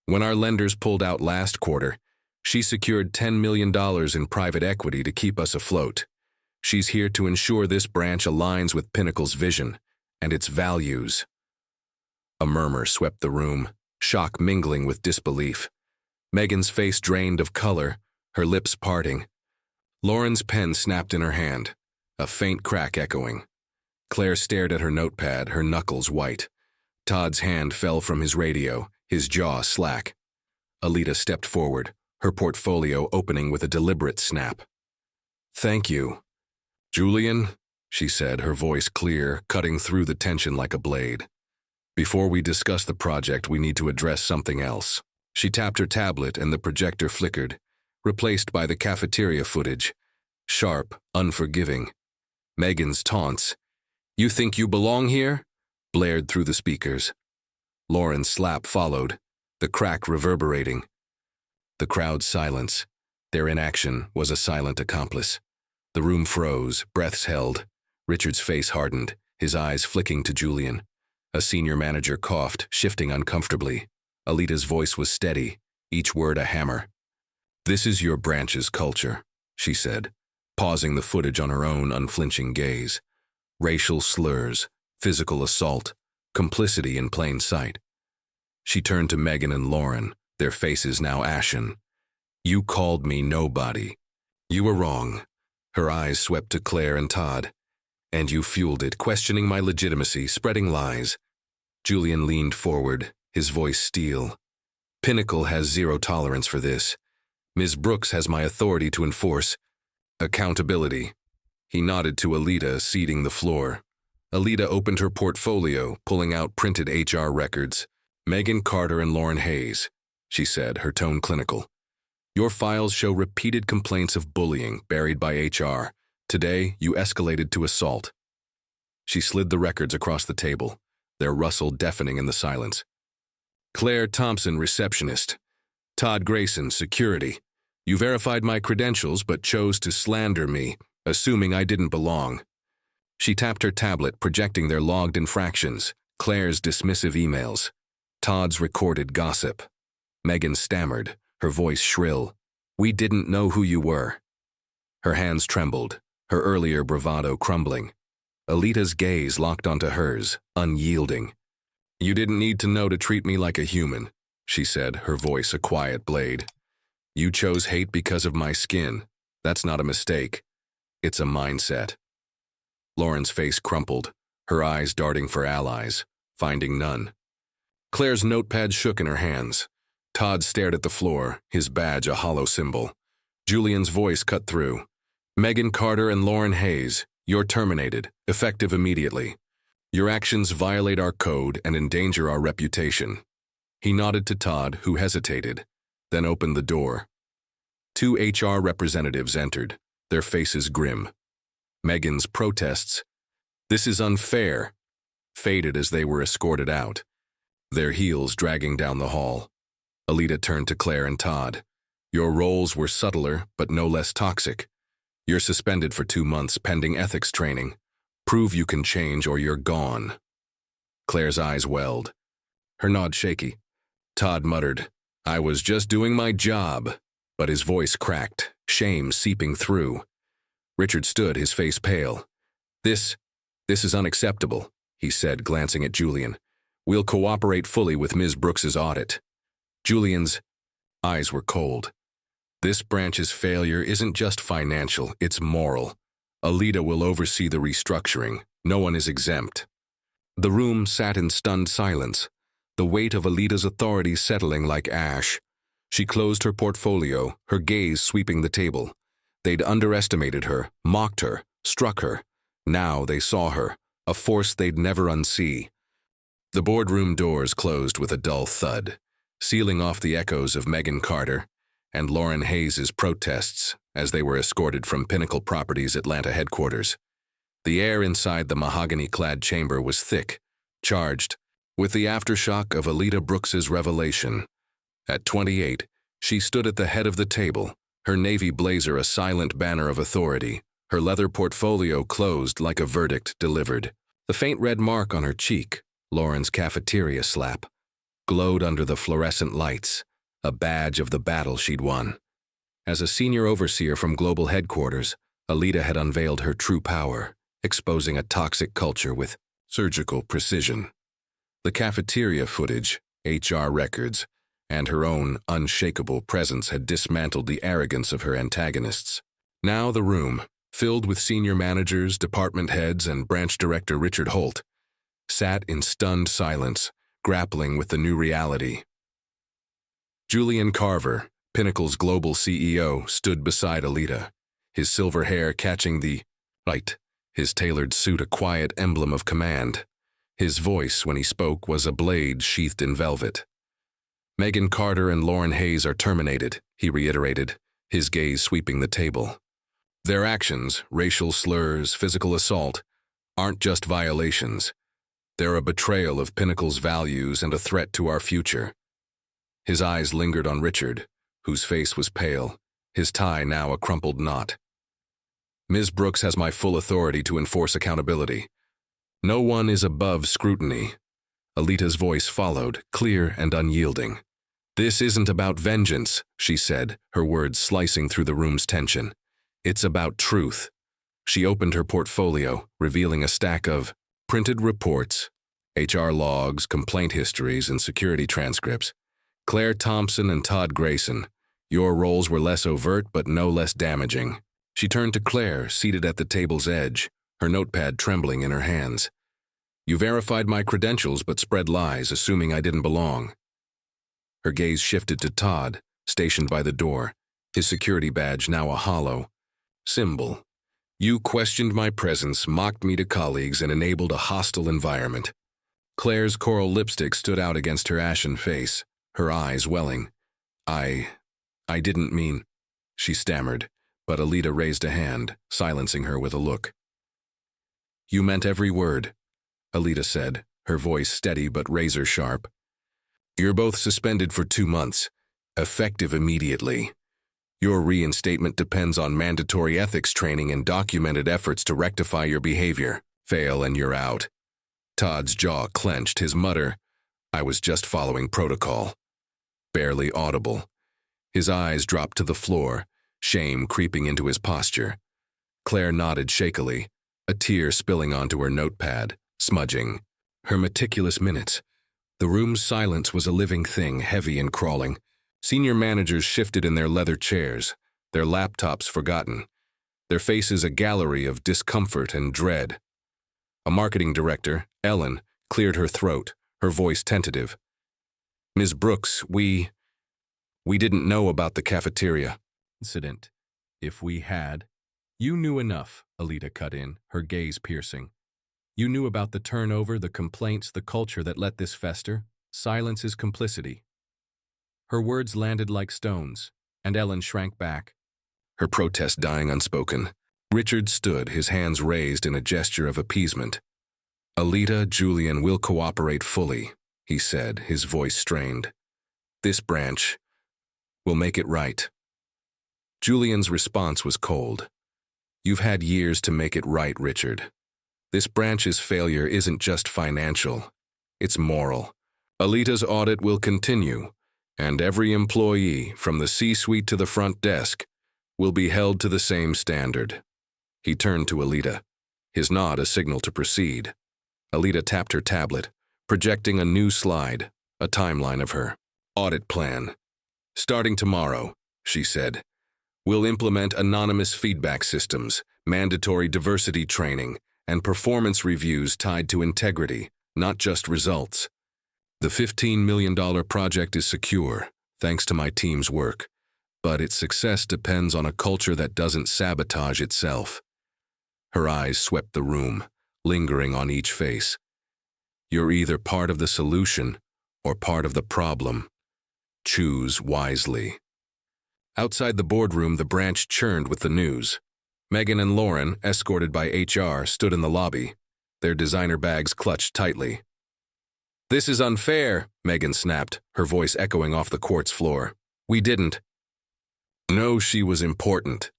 When our lenders pulled out last quarter, she secured $10 million in private equity to keep us afloat. She's here to ensure this branch aligns with Pinnacle's vision and its values." A murmur swept the room, shock mingling with disbelief. Megan's face drained of color, her lips parting. Lauren's pen snapped in her hand, a faint crack echoing. Claire stared at her notepad, her knuckles white. Todd's hand fell from his radio, his jaw slack. Alita stepped forward, her portfolio opening with a deliberate snap. "Thank you." "Julian," she said, her voice clear, cutting through the tension like a blade. "Before we discuss the project, we need to address something else." She tapped her tablet and the projector flickered, replaced by the cafeteria footage. Sharp, unforgiving. Megan's taunts, "You think you belong here?" blared through the speakers. Lauren's slap followed, the crack reverberating. The crowd's silence, their inaction, was a silent accomplice. The room froze, breaths held. Richard's face hardened, his eyes flicking to Julian. A senior manager coughed, shifting uncomfortably. Alita's voice was steady, each word a hammer. "This is your branch's culture," she said, pausing the footage on her own unflinching gaze. "Racial slurs, physical assault, complicity in plain sight." She turned to Megan and Lauren, their faces now ashen. "You called me nobody. You were wrong." Her eyes swept to Claire and Todd. "And you fueled it, questioning my legitimacy, spreading lies." Julian leaned forward, his voice steel. "Pinnacle has zero tolerance for this. Ms. Brooks has my authority to enforce accountability." He nodded to Alita, ceding the floor. Alita opened her portfolio, pulling out printed HR records. "Megan Carter and Lauren Hayes," she said, her tone clinical. "Your files show repeated complaints of bullying buried by HR. Today, you escalated to assault." She slid the records across the table, their rustle deafening in the silence. "Claire Thompson, receptionist. Todd Grayson, security. You verified my credentials but chose to slander me, assuming I didn't belong." She tapped her tablet, projecting their logged infractions, Claire's dismissive emails, Todd's recorded gossip. Megan stammered, her voice shrill. "We didn't know who you were." Her hands trembled, her earlier bravado crumbling. Alita's gaze locked onto hers, unyielding. "You didn't need to know to treat me like a human," she said, her voice a quiet blade. "You chose hate because of my skin. That's not a mistake. It's a mindset." Lauren's face crumpled, her eyes darting for allies, finding none. Claire's notepad shook in her hands. Todd stared at the floor, his badge a hollow symbol. Julian's voice cut through. "Megan Carter and Lauren Hayes, you're terminated, effective immediately. Your actions violate our code and endanger our reputation." He nodded to Todd, who hesitated, then opened the door. 2 HR representatives entered, their faces grim. Megan's protests, "This is unfair," faded as they were escorted out, their heels dragging down the hall. Alita turned to Claire and Todd. "Your roles were subtler, but no less toxic. You're suspended for 2 months pending ethics training. Prove you can change or you're gone." Claire's eyes welled, her nod shaky. Todd muttered, "I was just doing my job," but his voice cracked, shame seeping through. Richard stood, his face pale. This is unacceptable," he said, glancing at Julian. "We'll cooperate fully with Ms. Brooks's audit." Julian's eyes were cold. "This branch's failure isn't just financial, it's moral. Alita will oversee the restructuring. No one is exempt." The room sat in stunned silence, the weight of Alita's authority settling like ash. She closed her portfolio, her gaze sweeping the table. They'd underestimated her, mocked her, struck her. Now they saw her, a force they'd never unsee. The boardroom doors closed with a dull thud, sealing off the echoes of Megan Carter and Lauren Hayes' protests as they were escorted from Pinnacle Properties' Atlanta headquarters. The air inside the mahogany-clad chamber was thick, charged, with the aftershock of Alita Brooks's revelation. At 28, she stood at the head of the table, her navy blazer a silent banner of authority, her leather portfolio closed like a verdict delivered. The faint red mark on her cheek, Lauren's Cafeteria slap, glowed under the fluorescent lights, a badge of the battle she'd won. As a senior overseer from global headquarters, Alita had unveiled her true power, exposing a toxic culture with surgical precision. The Cafeteria footage, HR records, and her own unshakable presence had dismantled the arrogance of her antagonists. Now the room, filled with senior managers, department heads, and branch director Richard Holt, sat in stunned silence, grappling with the new reality. Julian Carver, Pinnacle's global CEO, stood beside Alita, his silver hair catching the light, his tailored suit a quiet emblem of command. His voice, when he spoke, was a blade sheathed in velvet. "Megan Carter and Lauren Hayes are terminated," he reiterated, his gaze sweeping the table. "Their actions, racial slurs, physical assault, aren't just violations. They're a betrayal of Pinnacle's values and a threat to our future." His eyes lingered on Richard, whose face was pale, his tie now a crumpled knot. "Ms. Brooks has my full authority to enforce accountability. No one is above scrutiny." Alita's voice followed, clear and unyielding. "This isn't about vengeance," she said, her words slicing through the room's tension. "It's about truth." She opened her portfolio, revealing a stack of printed reports, HR logs, complaint histories, and security transcripts. "Claire Thompson and Todd Grayson, your roles were less overt but no less damaging." She turned to Claire, seated at the table's edge, her notepad trembling in her hands. "You verified my credentials but spread lies, assuming I didn't belong." Her gaze shifted to Todd, stationed by the door, his security badge now a hollow symbol. "You questioned my presence, mocked me to colleagues, and enabled a hostile environment." Claire's coral lipstick stood out against her ashen face, her eyes welling. I didn't mean," she stammered, but Alita raised a hand, silencing her with a look. "You meant every word," Alita said, her voice steady but razor-sharp. "You're both suspended for 2 months, effective immediately. Your reinstatement depends on mandatory ethics training and documented efforts to rectify your behavior. Fail and you're out." Todd's jaw clenched, his mutter, "I was just following protocol." Barely audible. His eyes dropped to the floor, shame creeping into his posture. Claire nodded shakily, a tear spilling onto her notepad, smudging. Her meticulous minutes. The room's silence was a living thing, heavy and crawling. Senior managers shifted in their leather chairs, their laptops forgotten, their faces a gallery of discomfort and dread. A marketing director, Ellen, cleared her throat, her voice tentative. "Ms. Brooks, we didn't know about the cafeteria incident. If we had..." "You knew enough," Alita cut in, her gaze piercing. "You knew about the turnover, the complaints, the culture that let this fester. Silence is complicity." Her words landed like stones, and Ellen shrank back, her protest dying unspoken. Richard stood, his hands raised in a gesture of appeasement. "Alita, Julian will cooperate fully," he said, his voice strained. "This branch will make it right." Julian's response was cold. "You've had years to make it right, Richard. This branch's failure isn't just financial, it's moral. Alita's audit will continue, and every employee, from the C-suite to the front desk, will be held to the same standard." He turned to Alita, his nod a signal to proceed. Alita tapped her tablet, projecting a new slide, a timeline of her audit plan. "Starting tomorrow," she said, "we'll implement anonymous feedback systems, mandatory diversity training, and performance reviews tied to integrity, not just results. The $15 million project is secure, thanks to my team's work, but its success depends on a culture that doesn't sabotage itself." Her eyes swept the room, lingering on each face. "You're either part of the solution or part of the problem. Choose wisely." Outside the boardroom, the branch churned with the news. Megan and Lauren, escorted by HR, stood in the lobby, their designer bags clutched tightly. "This is unfair," Megan snapped, her voice echoing off the quartz floor. "We didn't." "No, she was important."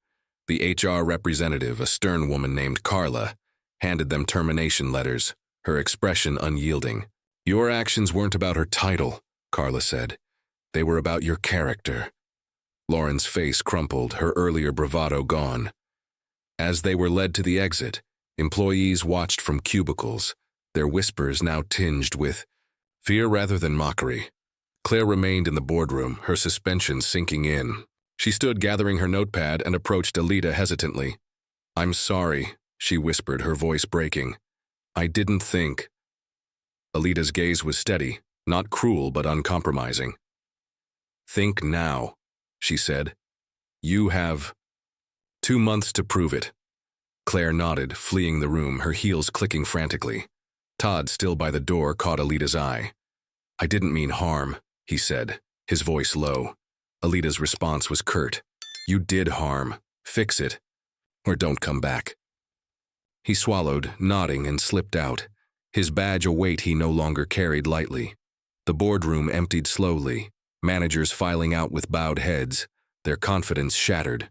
The HR representative, a stern woman named Carla, handed them termination letters, her expression unyielding. "Your actions weren't about her title," Carla said. "They were about your character." Lauren's face crumpled, her earlier bravado gone. As they were led to the exit, employees watched from cubicles, their whispers now tinged with fear rather than mockery. Claire remained in the boardroom, her suspension sinking in. She stood gathering her notepad and approached Alita hesitantly. "I'm sorry," she whispered, her voice breaking. "I didn't think." Alita's gaze was steady, not cruel but uncompromising. "Think now," she said. "You have 2 months to prove it." Claire nodded, fleeing the room, her heels clicking frantically. Todd, still by the door, caught Alita's eye. "I didn't mean harm," he said, his voice low. Alita's response was curt. "You did harm. Fix it, or don't come back." He swallowed, nodding, and slipped out, his badge a weight he no longer carried lightly. The boardroom emptied slowly, managers filing out with bowed heads, their confidence shattered.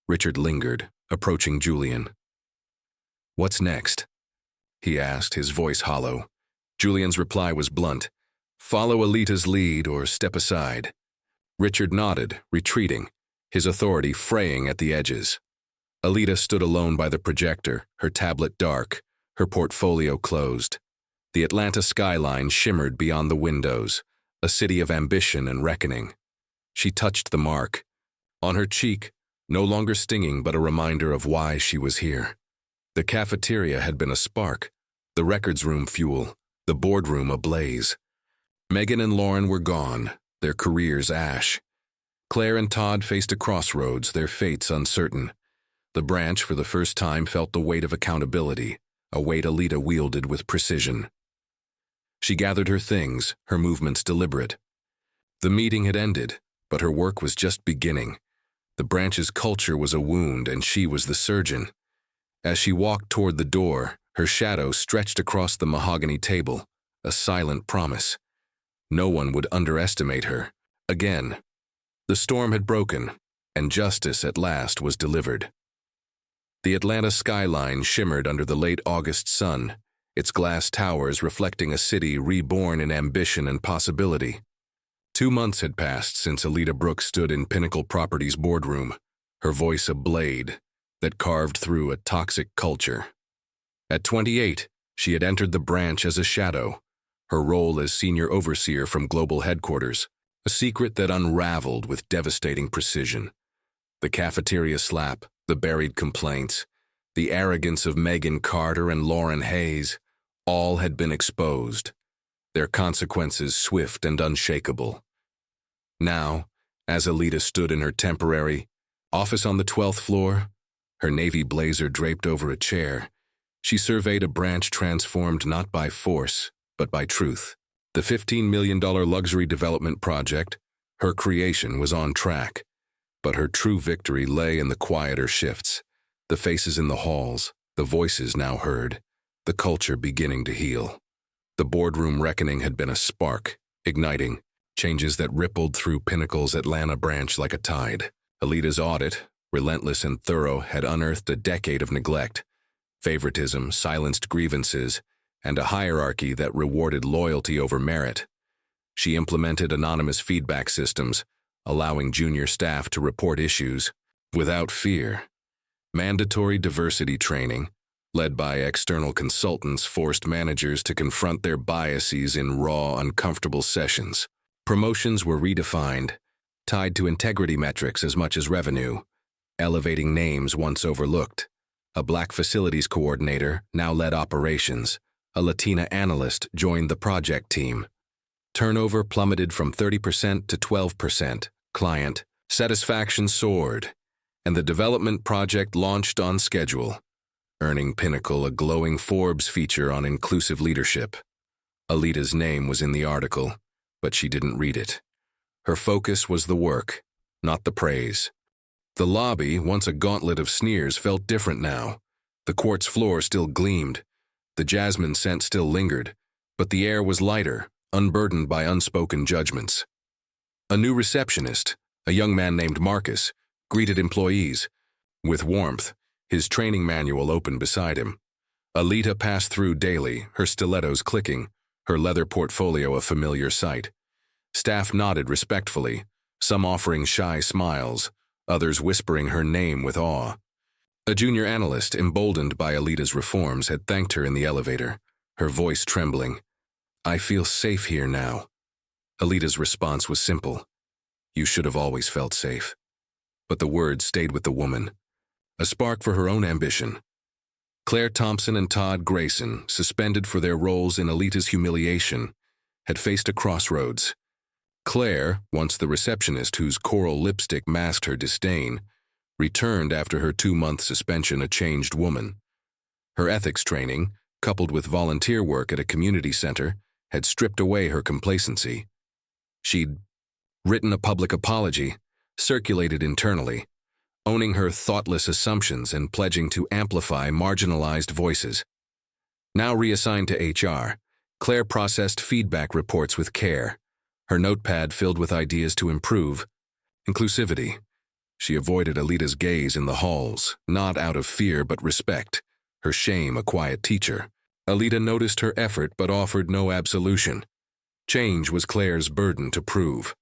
Richard lingered, approaching Julian. "What's next?" he asked, his voice hollow. Julian's reply was blunt. "Follow Alita's lead or step aside." Richard nodded, retreating, his authority fraying at the edges. Alita stood alone by the projector, her tablet dark, her portfolio closed. The Atlanta skyline shimmered beyond the windows, a city of ambition and reckoning. She touched the mark. On her cheek, no longer stinging but a reminder of why she was here. The cafeteria had been a spark, the records room fuel, the boardroom ablaze. Megan and Lauren were gone, their careers ash. Claire and Todd faced a crossroads, their fates uncertain. The branch, for the first time, felt the weight of accountability, a weight Alita wielded with precision. She gathered her things, her movements deliberate. The meeting had ended, but her work was just beginning. The branch's culture was a wound, and she was the surgeon. As she walked toward the door, her shadow stretched across the mahogany table, a silent promise. No one would underestimate her. Again, the storm had broken, and justice at last was delivered. The Atlanta skyline shimmered under the late August sun, its glass towers reflecting a city reborn in ambition and possibility. 2 months had passed since Alita Brooks stood in Pinnacle Properties boardroom, her voice a blade that carved through a toxic culture. At 28, she had entered the branch as a shadow, her role as senior overseer from global headquarters, a secret that unraveled with devastating precision. The cafeteria slap, the buried complaints, the arrogance of Megan Carter and Lauren Hayes, all had been exposed, their consequences swift and unshakable. Now, as Alita stood in her temporary office on the 12th floor, her navy blazer draped over a chair, she surveyed a branch transformed not by force, but by truth. The $15 million luxury development project, her creation, was on track, but her true victory lay in the quieter shifts, the faces in the halls, the voices now heard, the culture beginning to heal. The boardroom reckoning had been a spark, igniting changes that rippled through Pinnacle's Atlanta branch like a tide. Alita's audit, relentless and thorough, had unearthed a decade of neglect, favoritism, silenced grievances, and a hierarchy that rewarded loyalty over merit. She implemented anonymous feedback systems, allowing junior staff to report issues without fear. Mandatory diversity training, led by external consultants, forced managers to confront their biases in raw, uncomfortable sessions. Promotions were redefined, tied to integrity metrics as much as revenue, elevating names once overlooked. A Black facilities coordinator now led operations. A Latina analyst joined the project team. Turnover plummeted from 30% to 12%. Client satisfaction soared, and the development project launched on schedule, earning Pinnacle a glowing Forbes feature on inclusive leadership. Alita's name was in the article, but she didn't read it. Her focus was the work, not the praise. The lobby, once a gauntlet of sneers, felt different now. The quartz floor still gleamed. The jasmine scent still lingered, but the air was lighter, unburdened by unspoken judgments. A new receptionist, a young man named Marcus, greeted employees. With warmth, his training manual open beside him. Alita passed through daily, her stilettos clicking, her leather portfolio a familiar sight. Staff nodded respectfully, some offering shy smiles, others whispering her name with awe. A junior analyst, emboldened by Alita's reforms, had thanked her in the elevator, her voice trembling. "I feel safe here now." Alita's response was simple. "You should have always felt safe." But the words stayed with the woman, a spark for her own ambition. Claire Thompson and Todd Grayson, suspended for their roles in Alita's humiliation, had faced a crossroads. Claire, once the receptionist whose coral lipstick masked her disdain, returned after her 2-month suspension a changed woman. Her ethics training, coupled with volunteer work at a community center, had stripped away her complacency. She'd written a public apology, circulated internally, owning her thoughtless assumptions and pledging to amplify marginalized voices. Now reassigned to HR, Claire processed feedback reports with care, her notepad filled with ideas to improve. Inclusivity. She avoided Alita's gaze in the halls, not out of fear but respect, her shame a quiet teacher. Alita noticed her effort but offered no absolution. Change was Claire's burden to prove.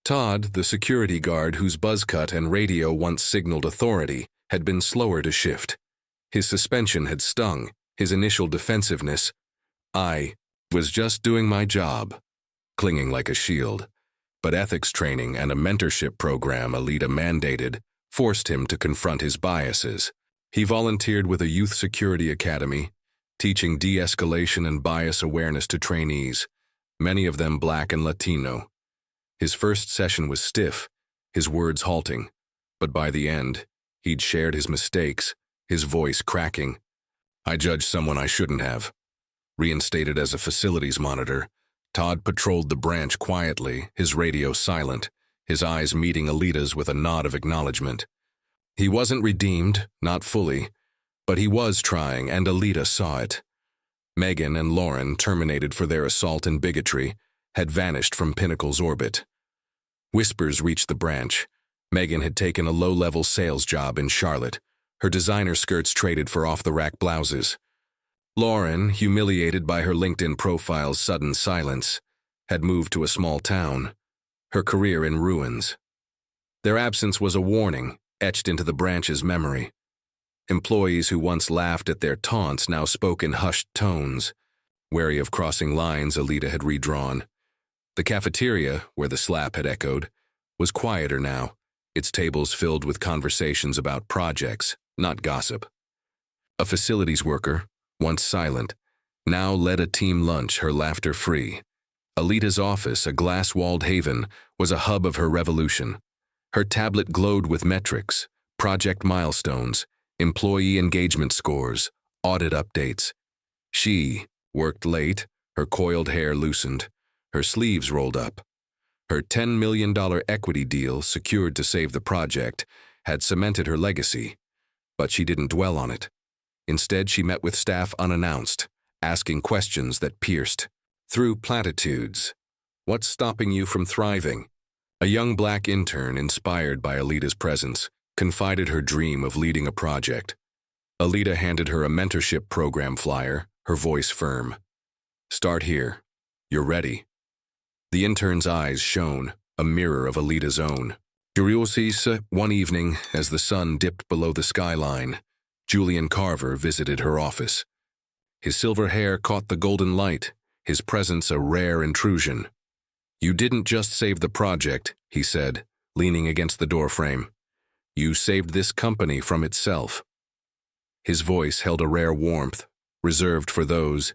Todd, the security guard whose buzz cut and radio once signaled authority, had been slower to shift. His suspension had stung, his initial defensiveness. "I was just doing my job," clinging like a shield. But ethics training and a mentorship program Alita mandated forced him to confront his biases. He volunteered with a youth security academy, teaching de-escalation and bias awareness to trainees, many of them Black and Latino. His first session was stiff, his words halting, but by the end, he'd shared his mistakes, his voice cracking. "I judged someone I shouldn't have." Reinstated as a facilities monitor, Todd patrolled the branch quietly, his radio silent, his eyes meeting Alita's with a nod of acknowledgement. He wasn't redeemed, not fully, but he was trying, and Alita saw it. Megan and Lauren, terminated for their assault and bigotry, had vanished from Pinnacle's orbit. Whispers reached the branch. Megan had taken a low-level sales job in Charlotte, her designer skirts traded for off-the-rack blouses. Lauren, humiliated by her LinkedIn profile's sudden silence, had moved to a small town, her career in ruins. Their absence was a warning, etched into the branch's memory. Employees who once laughed at their taunts now spoke in hushed tones. Wary of crossing lines Alita had redrawn. The cafeteria, where the slap had echoed, was quieter now, its tables filled with conversations about projects, not gossip. A facilities worker, once silent, now led a team lunch, her laughter free. Alita's office, a glass-walled haven, was a hub of her revolution. Her tablet glowed with metrics, project milestones, employee engagement scores, audit updates. She worked late, her coiled hair loosened, her sleeves rolled up. Her $10 million equity deal, secured to save the project, had cemented her legacy. But she didn't dwell on it. Instead, she met with staff unannounced, asking questions that pierced. Through platitudes. What's stopping you from thriving? A young black intern, inspired by Alita's presence, confided her dream of leading a project. Alita handed her a mentorship program flyer, her voice firm. Start here. You're ready. The intern's eyes shone, a mirror of Alita's own. One evening, as the sun dipped below the skyline, Julian Carver visited her office. His silver hair caught the golden light, his presence a rare intrusion. You didn't just save the project, he said, leaning against the doorframe. You saved this company from itself. His voice held a rare warmth, reserved for those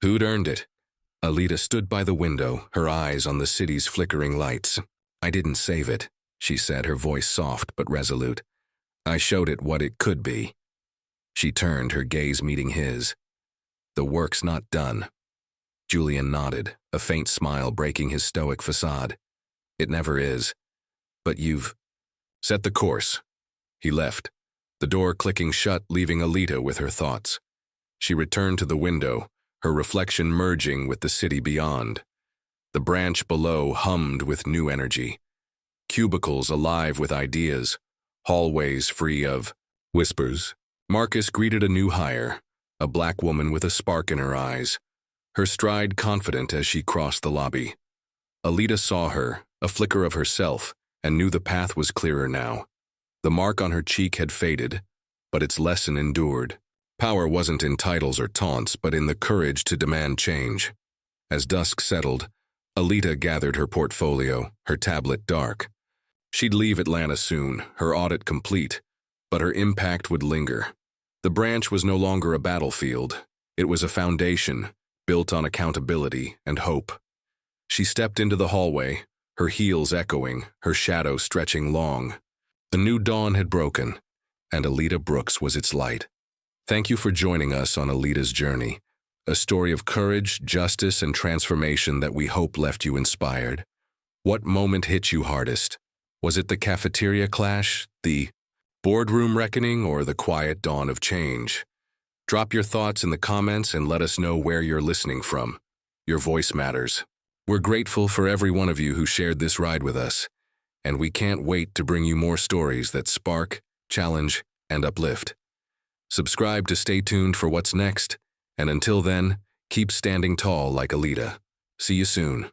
who'd earned it. Alita stood by the window, her eyes on the city's flickering lights. I didn't save it, she said, her voice soft but resolute. I showed it what it could be. She turned, her gaze meeting his. The work's not done. Julian nodded, a faint smile breaking his stoic facade. It never is. But you've set the course. He left, the door clicking shut, leaving Alita with her thoughts. She returned to the window, her reflection merging with the city beyond. The branch below hummed with new energy. Cubicles alive with ideas, hallways free of whispers. Marcus greeted a new hire, a black woman with a spark in her eyes, her stride confident as she crossed the lobby. Alita saw her, a flicker of herself, and knew the path was clearer now. The mark on her cheek had faded, but its lesson endured. Power wasn't in titles or taunts, but in the courage to demand change. As dusk settled, Alita gathered her portfolio, her tablet dark. She'd leave Atlanta soon, her audit complete, but her impact would linger. The branch was no longer a battlefield. It was a foundation, built on accountability and hope. She stepped into the hallway, her heels echoing, her shadow stretching long. The new dawn had broken, and Alita Brooks was its light. Thank you for joining us on Alita's journey, a story of courage, justice, and transformation that we hope left you inspired. What moment hit you hardest? Was it the cafeteria clash, the boardroom reckoning, or the quiet dawn of change? Drop your thoughts in the comments and let us know where you're listening from. Your voice matters. We're grateful for every one of you who shared this ride with us, and we can't wait to bring you more stories that spark, challenge, and uplift. Subscribe to stay tuned for what's next, and until then, keep standing tall like Alita. See you soon.